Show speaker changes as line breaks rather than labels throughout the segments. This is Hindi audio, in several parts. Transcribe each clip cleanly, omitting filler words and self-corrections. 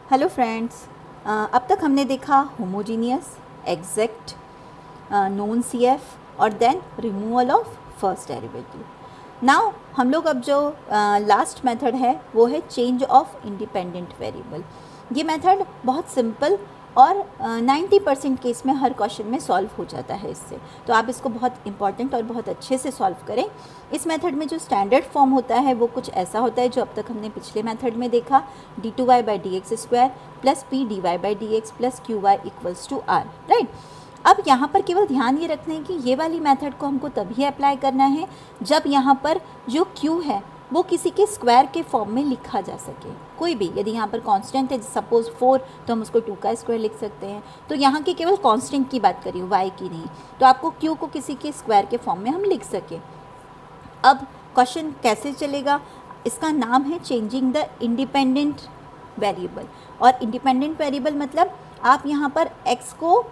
हेलो फ्रेंड्स, अब तक हमने देखा होमोजीनियस, एग्जैक्ट, नॉन CF और then removal of first derivative. Now हम लोग अब जो लास्ट मेथड है वो है चेंज ऑफ इंडिपेंडेंट वेरिएबल। ये मेथड बहुत सिंपल और 90% केस में हर क्वेश्चन में सॉल्व हो जाता है इससे, तो आप इसको बहुत इंपॉर्टेंट और बहुत अच्छे से सॉल्व करें। इस मेथड में जो स्टैंडर्ड फॉर्म होता है वो कुछ ऐसा होता है जो अब तक हमने पिछले मेथड में देखा, d2y/dx² plus p/dy/dx plus qy equals to r, right. अब यहाँ पर केवल ध्यान ये रखना है कि ये वाली मेथड को हमको तभी अप्लाई करना है जब यहाँ पर जो q है वो किसी के स्क्वायर के फॉर्म में लिखा जा सके। कोई भी, यदि यहाँ पर कांस्टेंट है सपोज 4, तो हम उसको 2 का स्क्वायर लिख सकते हैं। तो यहाँ की केवल कांस्टेंट की बात करिए, y की नहीं, तो आपको q को किसी के स्क्वायर के फॉर्म में हम लिख सके। अब क्वेश्चन कैसे चलेगा, इसका नाम है चेंजिंग द इंडिपेंडेंट वेरिएबल। और इंडिपेंडेंट वेरिएबल मतलब आप यहाँ पर x को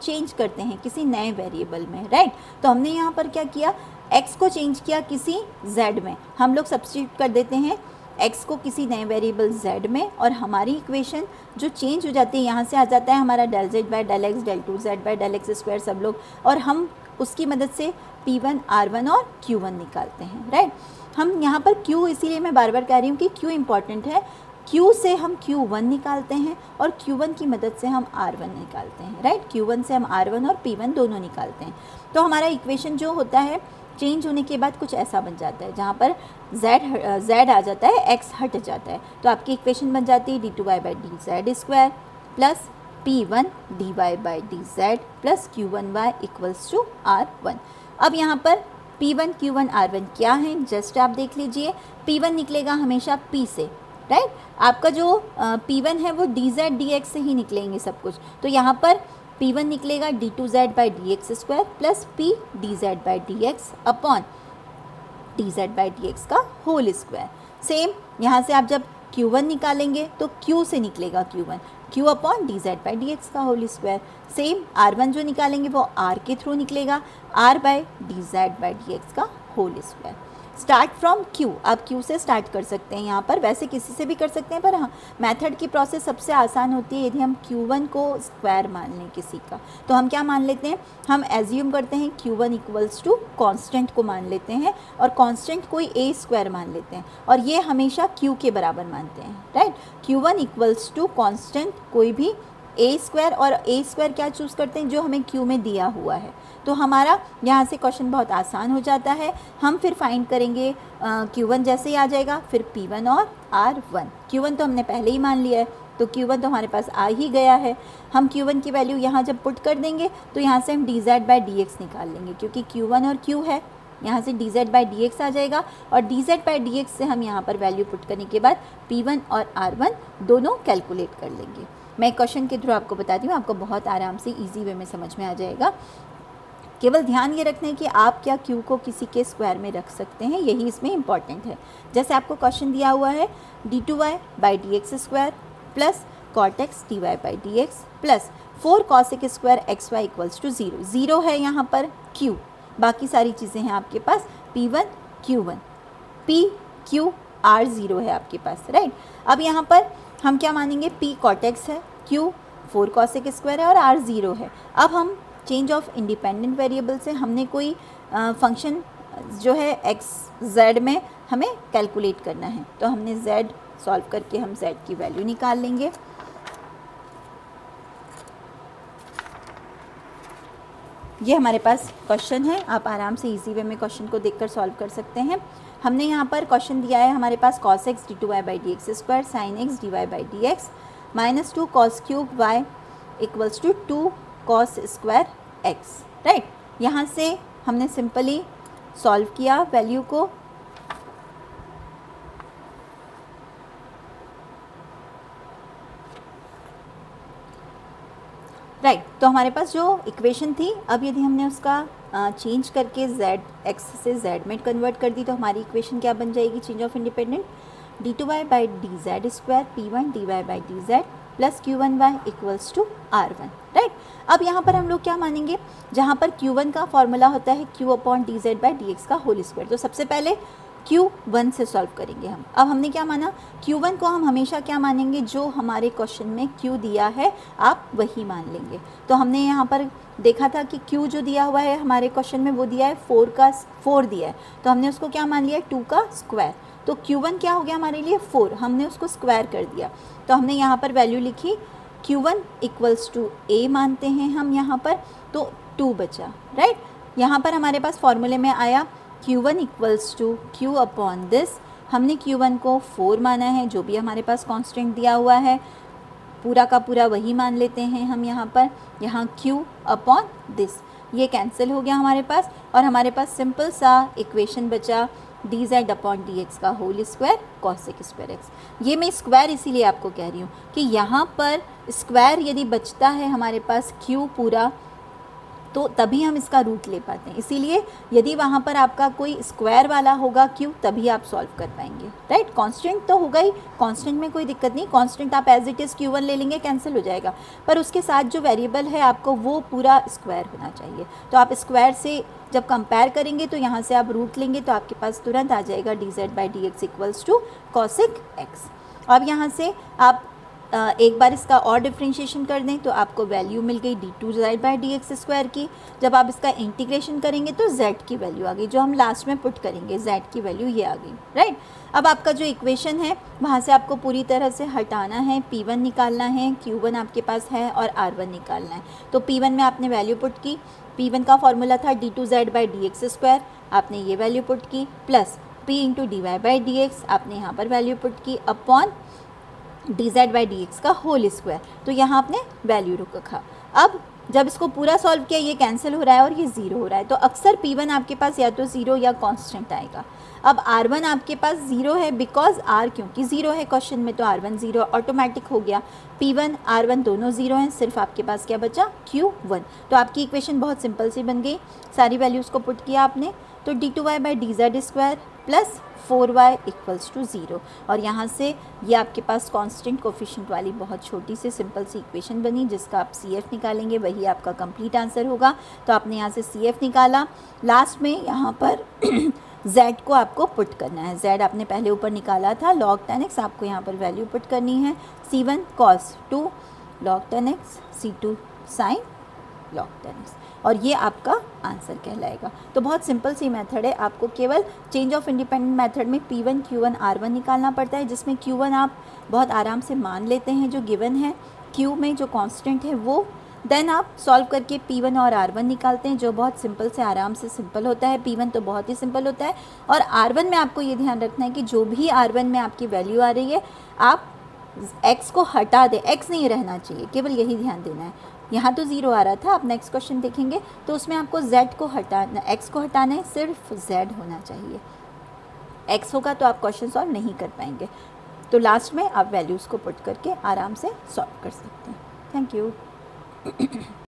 चेंज करते हैं किसी नए वेरिएबल में, राइट। तो हमने यहाँ पर क्या किया, x को चेंज किया किसी z में। हम लोग सब्स्टिट्यूट कर देते हैं x को किसी नए वेरिएबल z में, और हमारी इक्वेशन जो चेंज हो जाती है यहाँ से आ जाता है हमारा ∂z/∂x, ∂2z/∂x² सब लोग, और हम उसकी मदद से p1, r1 और q1 निकालते हैं, राइट। हम यहाँ पर q, इसीलिए मैं बार बार कह रही हूँ कि q इम्पॉर्टेंट है। q से हम q1 निकालते हैं और q1 की मदद से हम r1 निकालते हैं, राइट। q1 से हम r1 और p1 दोनों निकालते हैं। तो हमारा इक्वेशन जो होता है चेंज होने के बाद कुछ ऐसा बन जाता है जहाँ पर z आ जाता है, x हट जाता है। तो आपकी इक्वेशन बन जाती है d2y/dz² plus p1dy/dz plus q1y equals to r1। अब यहाँ पर p1, q1, r1 क्या है, जस्ट आप देख लीजिए। p1 निकलेगा हमेशा p से, राइट। आपका जो p1 है वो dz dx से ही निकलेंगे सब कुछ। तो यहाँ पर p1 निकलेगा d2z/dx² plus p dz/dx upon dz/dx का होल स्क्वायर। सेम यहाँ से आप जब q1 निकालेंगे तो q से निकलेगा q1, q अपॉन dz/dx का होल स्क्वायर। सेम r1 जो निकालेंगे वो r के थ्रू निकलेगा, r/dz/dx का whole square. Start from q, आप q से स्टार्ट कर सकते हैं यहाँ पर, वैसे किसी से भी कर सकते हैं, पर हाँ मेथड की प्रोसेस सबसे आसान होती है यदि हम q1 को स्क्वायर मान लें किसी का। तो हम क्या मान लेते हैं, हम एज्यूम करते हैं q1 इक्वल्स टू कॉन्स्टेंट को मान लेते हैं, और कॉन्स्टेंट कोई a स्क्वायर मान लेते हैं, और ये हमेशा q के बराबर मानते हैं, right. q1 equals to constant कोई भी a स्क्वायर, और a स्क्वायर क्या चूज़ करते हैं, जो हमें q में दिया हुआ है। तो हमारा यहाँ से क्वेश्चन बहुत आसान हो जाता है। हम फिर फाइंड करेंगे q1 जैसे ही आ जाएगा, फिर p1 और r1। q1 तो हमने पहले ही मान लिया है, तो q1 तो हमारे पास आ ही गया है। हम q1 की वैल्यू यहाँ जब पुट कर देंगे तो यहाँ से हम dz/dx निकाल लेंगे, क्योंकि q1 और q है, यहाँ से dz/dx आ जाएगा, और dz/dx से हम यहाँ पर वैल्यू पुट करने के बाद p1 और r1 दोनों कैलकुलेट कर लेंगे। मैं क्वेश्चन के थ्रू आपको बताती हूँ, आपको बहुत आराम से ईजी वे में समझ में आ जाएगा। केवल ध्यान ये रखना है कि आप क्या q को किसी के स्क्वायर में रख सकते हैं, यही इसमें इंपॉर्टेंट है। जैसे आपको क्वेश्चन दिया हुआ है d2y/dx² plus cot x dy/dx plus 4 cos x² xy equals to 0। 0 है यहाँ पर q, बाकी सारी चीज़ें हैं आपके पास p1, q1, p, q, r 0 है आपके पास, राइट। अब यहाँ पर हम क्या मानेंगे, p cot x है, q 4 cos x² है और r 0 है। अब हम चेंज ऑफ इंडिपेंडेंट वेरिएबल से हमने कोई फंक्शन जो है x z में हमें कैलकुलेट करना है, तो हमने z सॉल्व करके हम z की वैल्यू निकाल लेंगे। ये हमारे पास क्वेश्चन है, आप आराम से इजी वे में क्वेश्चन को देखकर सॉल्व कर सकते हैं। हमने यहाँ पर क्वेश्चन दिया है हमारे पास cos x d2y/dx² sin x dy/dx minus 2 cos cube y equals to 2 cos square x, right. यहाँ से हमने सिंपली सॉल्व किया वैल्यू को, राइट। तो हमारे पास जो इक्वेशन थी, अब यदि हमने उसका चेंज करके z x से z में कन्वर्ट कर दी तो हमारी इक्वेशन क्या बन जाएगी, change of independent d2y/dz² p1 dy/dz plus q1y equals to r1, right. अब यहाँ पर हम लोग क्या मानेंगे, जहाँ पर q1 का फॉर्मूला होता है q अपॉन dz/dx का होल स्क्वायर। तो सबसे पहले Q1 से सॉल्व करेंगे हम। अब हमने क्या माना, Q1 को हम हमेशा क्या मानेंगे, जो हमारे क्वेश्चन में Q दिया है आप वही मान लेंगे। तो हमने यहाँ पर देखा था कि Q जो दिया हुआ है हमारे क्वेश्चन में वो दिया है 4 दिया है, तो हमने उसको क्या मान लिया, 2 का स्क्वायर। तो Q1 क्या हो गया हमारे लिए 4, हमने उसको स्क्वायर कर दिया। तो हमने यहाँ पर वैल्यू लिखी Q1 इक्वल्स टू A मानते हैं हम यहाँ पर, तो 2 बचा, राइट। यहाँ पर हमारे पास फॉर्मूले में आया Q1 equals to Q upon this, हमने Q1 को 4 माना है, जो भी हमारे पास कांस्टेंट दिया हुआ है पूरा का पूरा वही मान लेते हैं हम यहाँ पर। यहाँ Q अपॉन दिस ये कैंसिल हो गया हमारे पास, और हमारे पास सिंपल सा इक्वेशन बचा dz अपॉन dx का whole square cosec square x। ये मैं स्क्वायर इसीलिए आपको कह रही हूँ कि यहाँ पर स्क्वायर यदि बचता है हमारे पास Q पूरा, तो तभी हम इसका रूट ले पाते हैं। इसीलिए यदि वहाँ पर आपका कोई स्क्वायर वाला होगा Q, तभी आप सॉल्व कर पाएंगे, राइट। कांस्टेंट तो होगा ही, कांस्टेंट में कोई दिक्कत नहीं, कांस्टेंट आप एज इट इज़ Q1 ले लेंगे, कैंसिल हो जाएगा, पर उसके साथ जो वेरिएबल है आपको वो पूरा स्क्वायर होना चाहिए। तो आप स्क्वायर से जब कंपेयर करेंगे तो यहाँ से आप रूट लेंगे तो आपके पास तुरंत आ जाएगा dz/dx equals to cosec x। अब यहाँ से आप एक बार इसका और डिफ्रेंशिएशन कर दें तो आपको वैल्यू मिल गई d2z/dx स्क्वायर की। जब आप इसका इंटीग्रेशन करेंगे तो z की वैल्यू आ गई, जो हम लास्ट में पुट करेंगे, z की वैल्यू ये आ गई, राइट। अब आपका जो इक्वेशन है वहाँ से आपको पूरी तरह से हटाना है, P1 निकालना है, Q1 आपके पास है और R1 निकालना है। तो P1 में आपने वैल्यू पुट की, P1 का फॉर्मूला था d2z/dx स्क्वायर, आपने ये वैल्यू पुट की, प्लस P इंटू dy/dx आपने यहाँ पर वैल्यू पुट की, अपॉन dz/dx का होल स्क्वायर। तो यहाँ आपने वैल्यू रखा। अब जब इसको पूरा सॉल्व किया ये कैंसिल हो रहा है और ये 0 हो रहा है, तो अक्सर P1 आपके पास या तो 0 या कांस्टेंट आएगा। अब R1 आपके पास 0 है, बिकॉज R क्योंकि 0 है क्वेश्चन में, तो R1 0 ऑटोमेटिक हो गया। P1 R1 दोनों 0 हैं, सिर्फ आपके पास क्या बचा, Q1। तो आपकी इक्वेशन बहुत सिंपल सी बन गई, सारी वैल्यूज़ को पुट किया आपने, तो d2y/dz square plus 4y equals to 0। और यहाँ से ये आपके पास कांस्टेंट कोफिशिएंट वाली बहुत छोटी सी सिंपल सी इक्वेशन बनी, जिसका आप CF निकालेंगे वही आपका कंप्लीट आंसर होगा। तो आपने यहाँ से CF निकाला, लास्ट में यहाँ पर z को आपको पुट करना है। z आपने पहले ऊपर निकाला था log 10x, आपको यहाँ पर वैल्यू पुट करनी है, C1 cos 2 log 10x, C2 sin log 10x, और ये आपका आंसर कहलाएगा। तो बहुत सिंपल सी मेथड है, आपको केवल चेंज ऑफ इंडिपेंडेंट मेथड में P1 Q1 R1 निकालना पड़ता है, जिसमें Q1 आप बहुत आराम से मान लेते हैं जो गिवन है, Q में जो कांस्टेंट है वो, देन आप सॉल्व करके P1 और R1 निकालते हैं, जो बहुत सिंपल से आराम से सिंपल होता है। P1 तो बहुत ही सिंपल होता है, और R1 में आपको ये ध्यान रखना है कि जो भी R1 में आपकी वैल्यू आ रही है आप x को हटा दें, x नहीं रहना चाहिए, केवल यही ध्यान देना है। यहाँ तो 0 आ रहा था, आप नेक्स्ट क्वेश्चन देखेंगे तो उसमें आपको z को हटाना, x को हटाना है, सिर्फ z होना चाहिए। x होगा तो आप क्वेश्चन सॉल्व नहीं कर पाएंगे। तो लास्ट में आप वैल्यूज़ को पुट करके आराम से सॉल्व कर सकते हैं। Thank you.